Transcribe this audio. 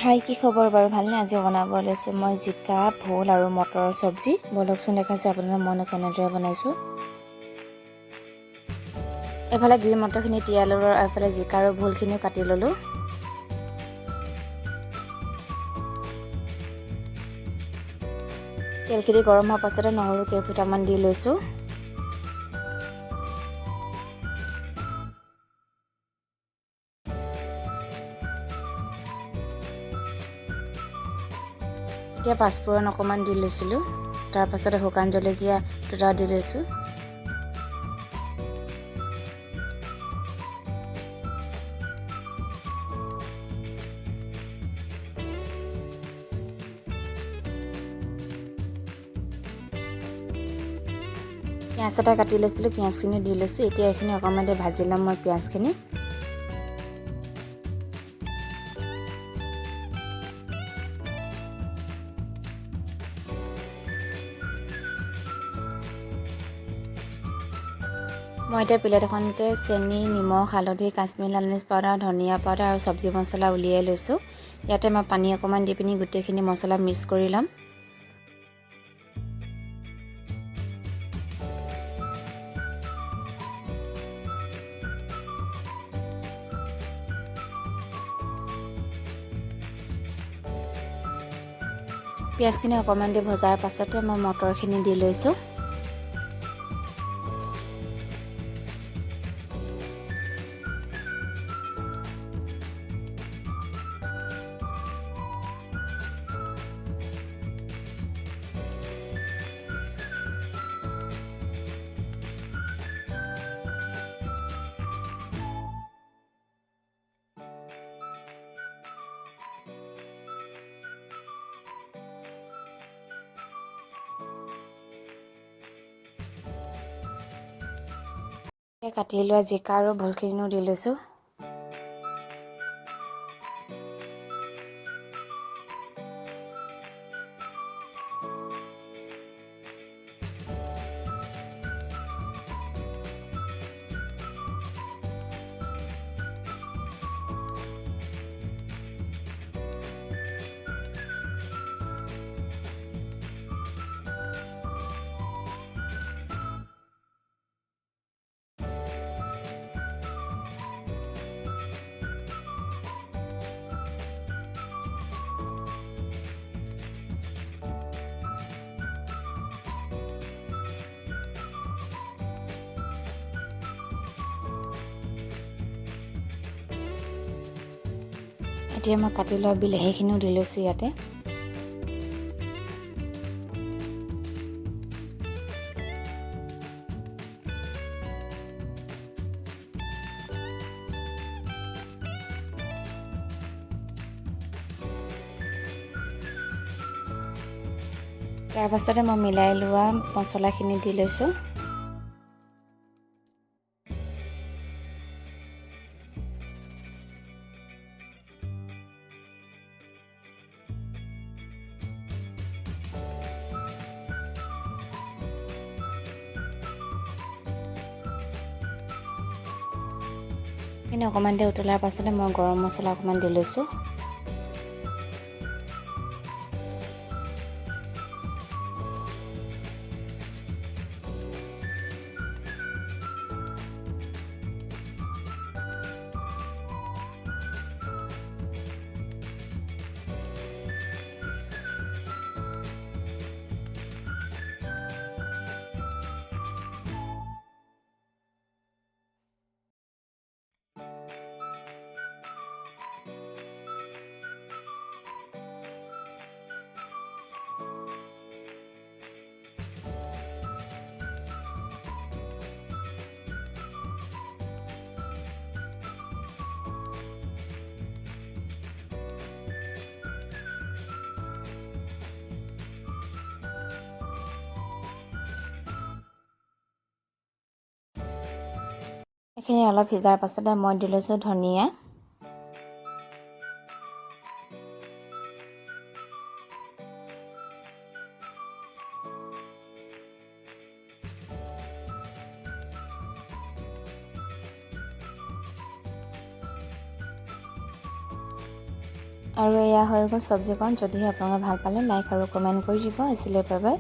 হাই কি খবৰ বাৰু ভালনে আজি বনাব লৈছো মই জিকা ভোল আৰু মটৰৰ সবজি বলকচোন দেখাইছে আপোনাক মই কেনেদৰে বনাইছো এফালে গ্ৰীণ মটৰখিনি তিয়াই ল'লো আৰু এফালে জিকা আৰু ভোলখিনিও কাটি ল'লো তেলখিনি গৰম হোৱাৰ পাছতে নহৰু কেইফুটামান দি লৈছো এতিয়া পাঁচফোৰণ অকমান দি লৈছিলো তাৰ পাছতে শুকান জলকীয়া দুটা দি লৈছো পিঁয়াজ এটা কাটি লৈছিলো পিঁয়াজখিনি দি লৈছো এতিয়া এইখিনি অকমান ভাজি ল'ম মই পিঁয়াজখিনি মই এতিয়া প্লেট এখনতে চেনি নিমখ হালধি কাশ্মীৰী লাল মিৰ্চ পাউডাৰ ধনিয়া পাউডাৰ আৰু সবজি মছলা উলিয়াই লৈছো ইয়াতে মই পানী অকমান দি পিনি গোটেইখিনি মছলা মিক্স কৰি ল'ম পিঁয়াজখিনি অকমান দি ভজাৰ পাছতে মই মটৰখিনি দি লৈছো কাটি লোৱা জিকা আৰু ভোলখিনিও দি লৈছো এতিয়া মই কাটি লোৱা বিলাহীখিনিও দি লৈছো ইয়াতে তাৰ পাছতে মই মিলাই লোৱা মছলাখিনি দি লৈছো এইখিনি অকমান দেৰি উতলাৰ পাছতে মই গৰম মছলা অকমান দি লৈছো এইখিনি অলপ সিজাৰ পাছতে মই দি লৈছো ধনিয়া আৰু এয়া হৈ গ'ল চব্জিকণ। যদিহে আপোনালোকে ভাল পালে লাইক আৰু কমেণ্ট কৰি দিব। আজিলৈ বাই বাই।